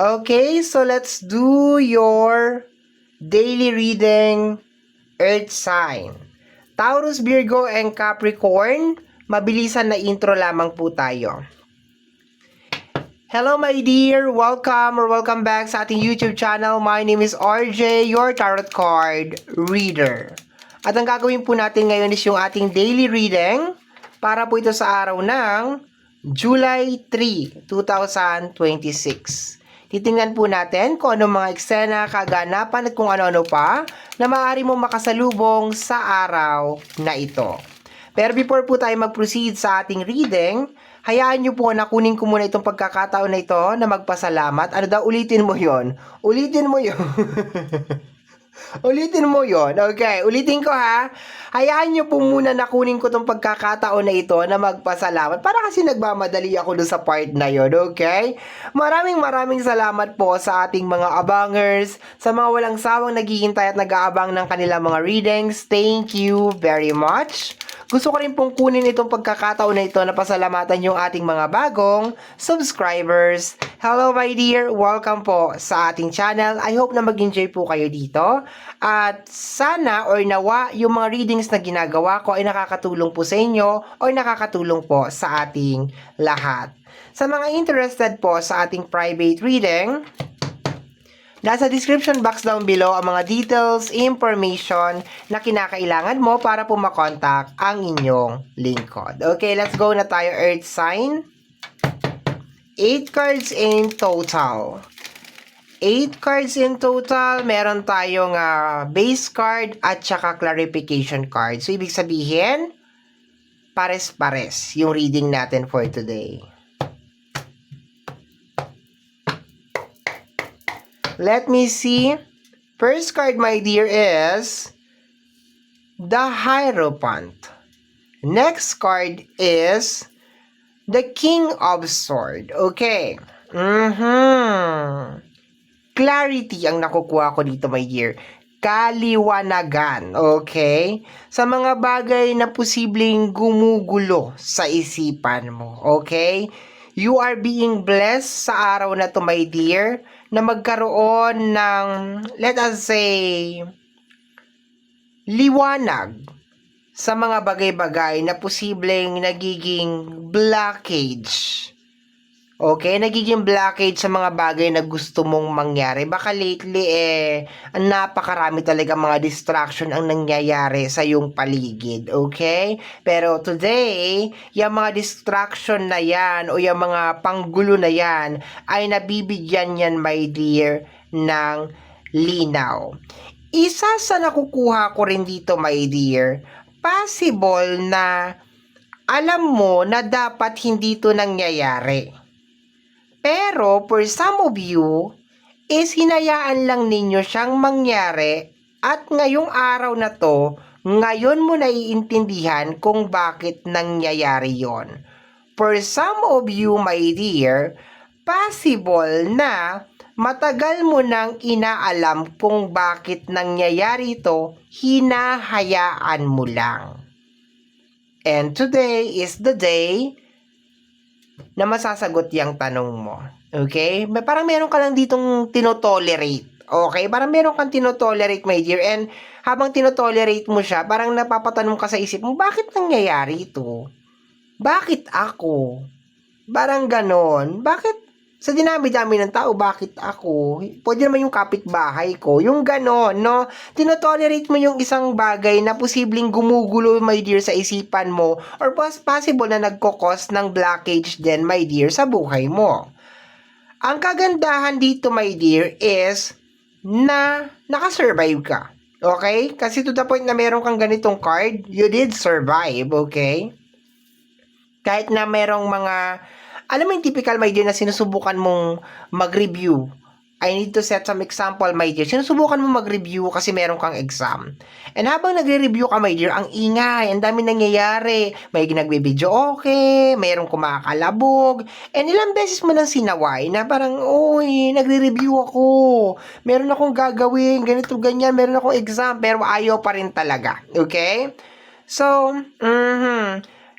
Okay, so let's do your daily reading Earth sign. Taurus, Virgo, and Capricorn, mabilisan na intro lamang po tayo. Hello my dear! Welcome back sa ating YouTube channel. My name is RJ, your tarot card reader. At ang gagawin po natin ngayon is yung ating daily reading para po ito sa araw ng July 3, 2026. Titingnan po natin kung ano mga eksena, kaganapan at kung ano-ano pa na maaari mong makasalubong sa araw na ito. Pero before po tayo mag-proceed sa ating reading, hayaan nyo po na kunin ko muna itong pagkakataon na ito na magpasalamat. Ano daw, ulitin mo yon? Ulitin mo yon. Ulitin mo yon. Okay, ulitin ko ha. Hayaan nyo po muna na kunin ko itong pagkakataon na ito na magpasalamat. Para kasi nagmamadali ako doon sa part na yon, okay? Maraming salamat po sa ating mga abangers, sa mga walang sawang naghihintay at nag-aabang ng kanilang mga readings. Thank you very much. Gusto ko rin pong kunin itong pagkakataon na ito na pasalamatan yung ating mga bagong subscribers. Hello my dear! Welcome po sa ating channel. I hope na mag-enjoy po kayo dito. At sana or nawa yung mga readings na ginagawa ko ay nakakatulong po sa inyo o nakakatulong po sa ating lahat. Sa mga interested po sa ating private reading, nasa description box down below ang mga details, information na kinakailangan mo para po makontak ang inyong lingkod. Okay, let's go na tayo, Earth sign. 8 cards in total. 8 cards in total. Meron tayong base card at saka clarification card. So, ibig sabihin, pares-pares yung reading natin for today. Let me see. First card, my dear, is the Hierophant. Next card is the King of Swords. Okay. Clarity ang nakukuha ko dito, my dear. Kaliwanagan. Okay? Sa mga bagay na posibleng gumugulo sa isipan mo. Okay? You are being blessed sa araw na to, my dear, na magkaroon ng, let us say, liwanag sa mga bagay-bagay na posibleng nagiging blockage. Okay? Nagiging blockage sa mga bagay na gusto mong mangyari. Baka lately, napakarami talaga mga distraction ang nangyayari sa iyong paligid. Okay? Pero today, yung mga distraction na yan o yung mga panggulo na yan ay nabibigyan yan, my dear, ng linaw. Isa sa nakukuha ko rin dito, my dear, possible na alam mo na dapat hindi to nangyayari. Pero for some of you, is hinayaan lang ninyo siyang mangyari at ngayong araw na to, ngayon mo naiintindihan kung bakit nangyayari yon. For some of you, my dear, possible na matagal mo nang inaalam kung bakit nangyayari ito, hinahayaan mo lang. And today is the day na masasagot yung tanong mo. Okay? Parang meron ka lang ditong tinotolerate. Okay? Parang meron kang tinotolerate, my dear. And habang tinotolerate mo siya, parang napapatanong ka sa isip mo, bakit nangyayari ito? Bakit ako? Parang ganon. Bakit sa dinami-dami ng tao, bakit ako? Pwede naman yung kapitbahay ko. Yung ganon, no? Tinotolerate mo yung isang bagay na posibleng gumugulo, my dear, sa isipan mo. Or possible na nagkokos ng blockage din, my dear, sa buhay mo. Ang kagandahan dito, my dear, is na nakasurvive ka. Okay? Kasi to the point na meron kang ganitong card, you did survive, okay? Kahit na merong mga, alam mo yung typical, my dear, na sinusubukan mong mag-review. I need to set some example, my dear. Sinusubukan mong mag-review kasi meron kang exam. And habang nagre-review ka, my dear, ang ingay, ang dami nangyayari. May nagbibideo okay, mayroong kumakalabog. And ilang beses mo nang sinaway na parang, oy, nagre-review ako. Meron akong gagawin, ganito, ganyan, meron akong exam, pero ayaw pa rin talaga. Okay? So,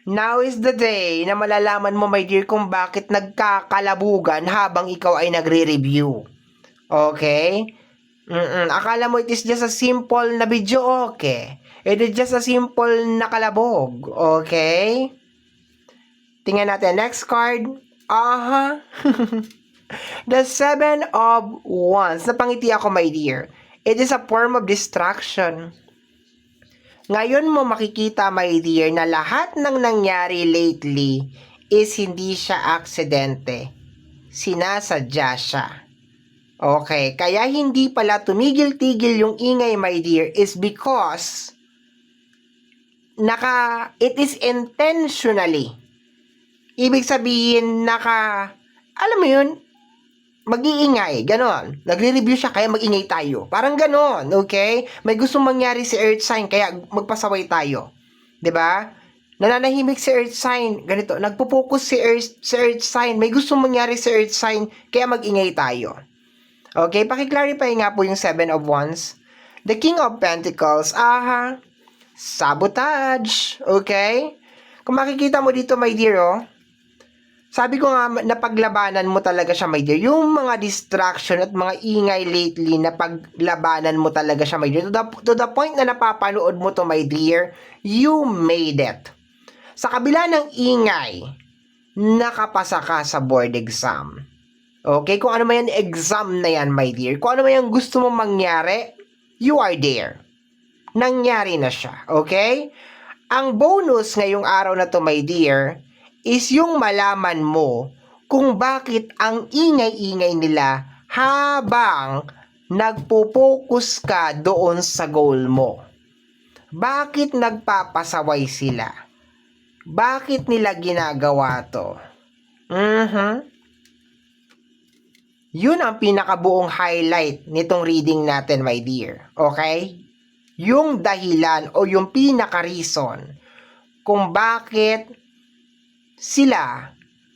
Now is the day na malalaman mo, my dear, kung bakit nagkakalabugan habang ikaw ay nagre-review. Okay? Akala mo it is just a simple na video, okay? It is just a simple na kalabog, okay? Tingnan natin, next card. The Seven of Wands. Napangiti ako, my dear. It is a form of distraction. Ngayon mo makikita, my dear, na lahat ng nangyari lately is hindi siya aksidente. Sinasadya siya. Okay, kaya hindi pala tumigil-tigil yung ingay, my dear, is because it is intentionally. Ibig sabihin, alam mo yun, mag-iingay, ganon. Nagre-review siya, kaya mag-ingay tayo. Parang ganon, okay? May gustong mangyari si Earth Sign, kaya magpasaway tayo. 'Di ba? Nananahimik si Earth Sign, ganito. Nagpo-focus si Earth Sign. May gustong mangyari si Earth Sign, kaya mag-ingay tayo. Okay, paki-clarify nga po yung Seven of Wands. The King of Pentacles, sabotage, okay? Kung makikita mo dito, my dear, sabi ko nga, napaglabanan mo talaga siya, my dear. Yung mga distraction at mga ingay lately, napaglabanan mo talaga siya, my dear. To the point na napapanood mo to, my dear, you made it. Sa kabila ng ingay, nakapasa ka sa board exam. Okay, kung ano man yung exam na yan, my dear, kung ano man yung gusto mong mangyari, you are there. Nangyari na siya, okay? Ang bonus ngayong araw na to, my dear, is yung malaman mo kung bakit ang ingay-ingay nila habang nagpo-focus ka doon sa goal mo. Bakit nagpapasaway sila? Bakit nila ginagawa to? Yun ang pinakabuong highlight nitong reading natin, my dear. Okay? Yung dahilan o yung pinaka-reason kung bakit sila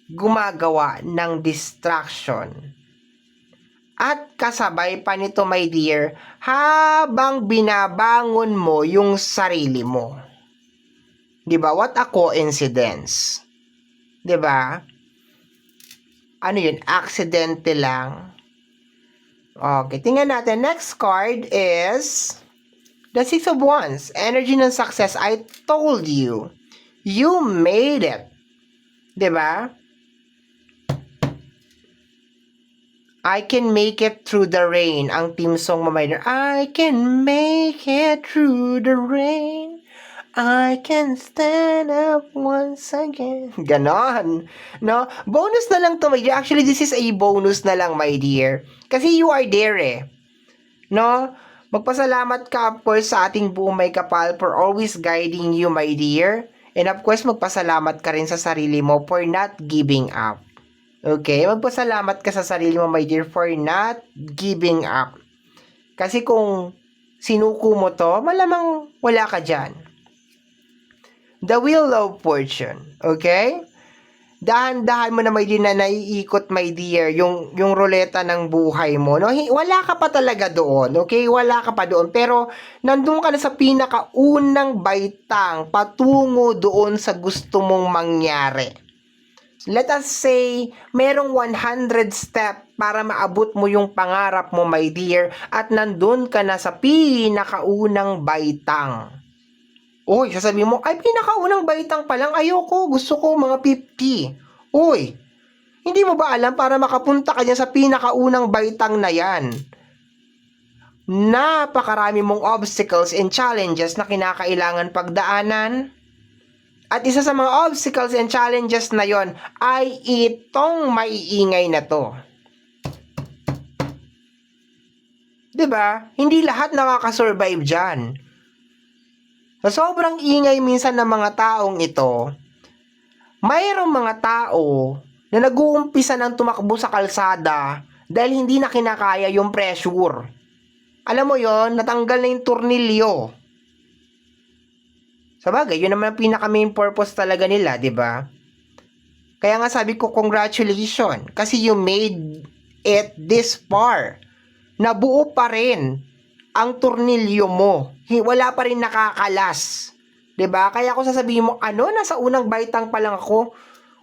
gumagawa ng distraction. At kasabay pa nito, my dear, habang binabangon mo yung sarili mo. 'Di ba? What a coincidence. 'Di ba? Ano yun? Aksidente lang. Okay, tingnan natin. Next card is the Six of Wands. Energy ng success. I told you. You made it. Diba? I can make it through the rain. Ang team song mo, my dear. I can make it through the rain. I can stand up once again. Ganon. No? Bonus na lang to, my dear. Actually, this is a bonus na lang, my dear. Kasi you are there, eh. No? Magpasalamat ka, of course, sa ating buong may kapal for always guiding you, my dear. And of course, magpasalamat ka rin sa sarili mo for not giving up. Okay? Magpasalamat ka sa sarili mo, my dear, for not giving up. Kasi kung sinuko mo to, malamang wala ka dyan. The Wheel of Fortune. Okay? Dahan-dahan mo na, my dear, na naiikot, my dear, yung ruleta ng buhay mo. No? Wala ka pa talaga doon. Okay? Wala ka pa doon. Pero, nandun ka na sa pinakaunang baitang patungo doon sa gusto mong mangyari. Let us say, merong 100 step para maabot mo yung pangarap mo, my dear, at nandun ka na sa pinakaunang baitang. Uy, sasabihin mo, ay, pinakaunang baitang pa lang, ayoko, gusto ko mga 50. Uy, hindi mo ba alam para makapunta ka dyan sa pinakaunang baitang na yan? Napakarami mong obstacles and challenges na kinakailangan pagdaanan. At isa sa mga obstacles and challenges na yon ay itong maiingay na to. 'Di ba? Hindi lahat nakaka-survive diyan. Sa sobrang ingay minsan ng mga taong ito, mayroong mga tao na nag-uumpisa ng tumakbo sa kalsada dahil hindi na kinakaya yung pressure. Alam mo yon, natanggal na yung tornilyo. Sabagay, yun naman ang pinaka-main purpose talaga nila, di ba? Kaya nga sabi ko, congratulations. Kasi you made it this far. Nabuo pa rin ang tornilyo mo. Wala pa rin nakakalas. 'Di ba? Kaya ako sasabihin mo, ano, nasa unang baitang pa lang ako.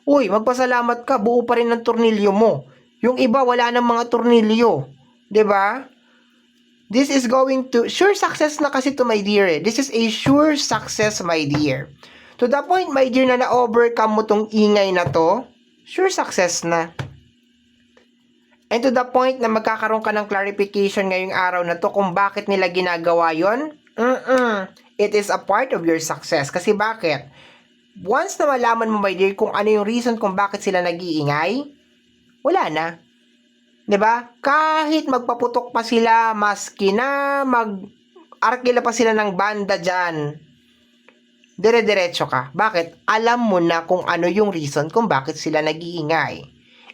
Uy, magpasalamat ka, buo pa rin ng tornilyo mo. Yung iba, wala ng mga tornilyo. 'Di ba? This is going to, sure success na kasi to, my dear. This is a sure success, my dear. To the point, my dear, na na-overcome mo tong ingay na to, sure success na. And to the point na magkakaroon ka ng clarification ngayong araw na to kung bakit nila ginagawa yon. It is a part of your success. Kasi bakit? Once na malaman mo, my dear, kung ano yung reason kung bakit sila nag-iingay, wala na. 'Di ba? Kahit magpaputok pa sila, maski na mag-arkila pa sila ng banda dyan, dire-diretso ka. Bakit? Alam mo na kung ano yung reason kung bakit sila nag-iingay.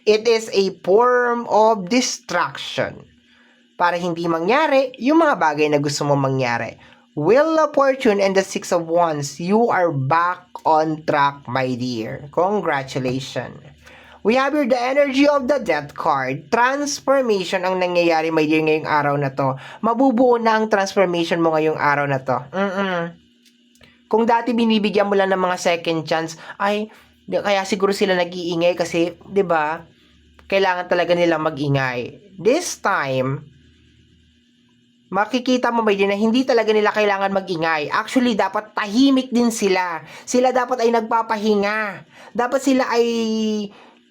It is a form of distraction para hindi mangyari yung mga bagay na gusto mo mangyari. Wheel of Fortune and the Six of Wands, you are back on track, my dear. Congratulations. We have here the energy of the Death card. Transformation ang nangyayari, my dear, ngayong araw na to. Mabubuo na ang transformation mo ngayong araw na to. Kung dati binibigyan mo lang ng mga second chance, ay, kaya siguro sila nag-iingay kasi, 'di ba? Kailangan talaga nilang mag-ingay. This time, makikita mo, my dear, na hindi talaga nila kailangan mag-ingay. Actually, dapat tahimik din sila. Sila dapat ay nagpapahinga. Dapat sila ay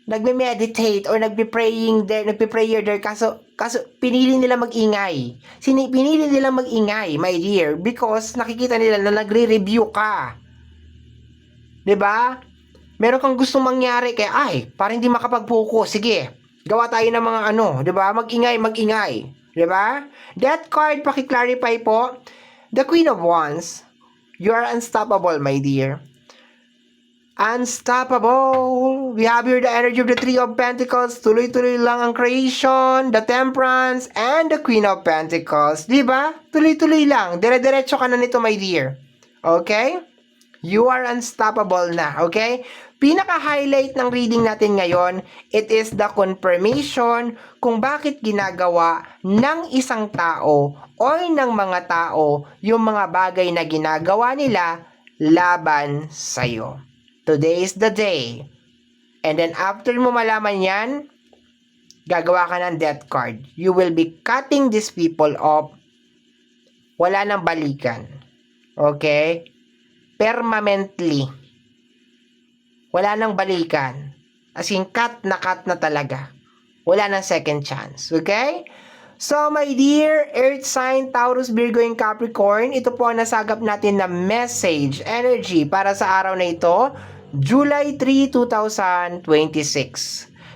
nagme-meditate or nagpe-prayer there. Kaso pinili nila mag-ingay. Pinili nila mag-ingay, my dear, because nakikita nila na nagre-review ka. 'Di ba? Meron kang gustong mangyari kaya para hindi makapag-focus. Sige, gawa tayo ng mga 'di ba? Mag-ingay. 'Di ba? That card, paki-clarify po. The Queen of Wands. You are unstoppable, my dear. Unstoppable. We have here the energy of the Three of Pentacles. Tuloy-tuloy lang ang creation, the Temperance, and the Queen of Pentacles. Diba? Tuloy-tuloy lang. Dire-diretso ka na nito, my dear. Okay? You are unstoppable na. Okay? Pinaka-highlight ng reading natin ngayon, it is the confirmation kung bakit ginagawa ng isang tao o ng mga tao yung mga bagay na ginagawa nila laban sa'yo. Today is the day. And then after mo malaman yan, gagawa ka ng Death card. You will be cutting these people off. Wala nang balikan. Okay? Permanently. Wala nang balikan. As in, cut na talaga. Wala nang second chance. Okay? So, my dear Earth sign, Taurus, Virgo, and Capricorn, ito po ang nasagap natin na message, energy para sa araw na ito, July 3, 2026.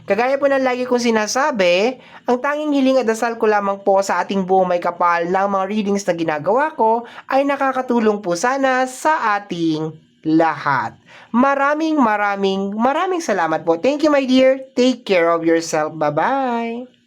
Kagaya po ng lagi kong sinasabi, ang tanging hiling at dasal ko lamang po sa ating buong may kapal ng mga readings na ginagawa ko ay nakakatulong po sana sa ating lahat. Maraming salamat po. Thank you, my dear. Take care of yourself. Bye-bye.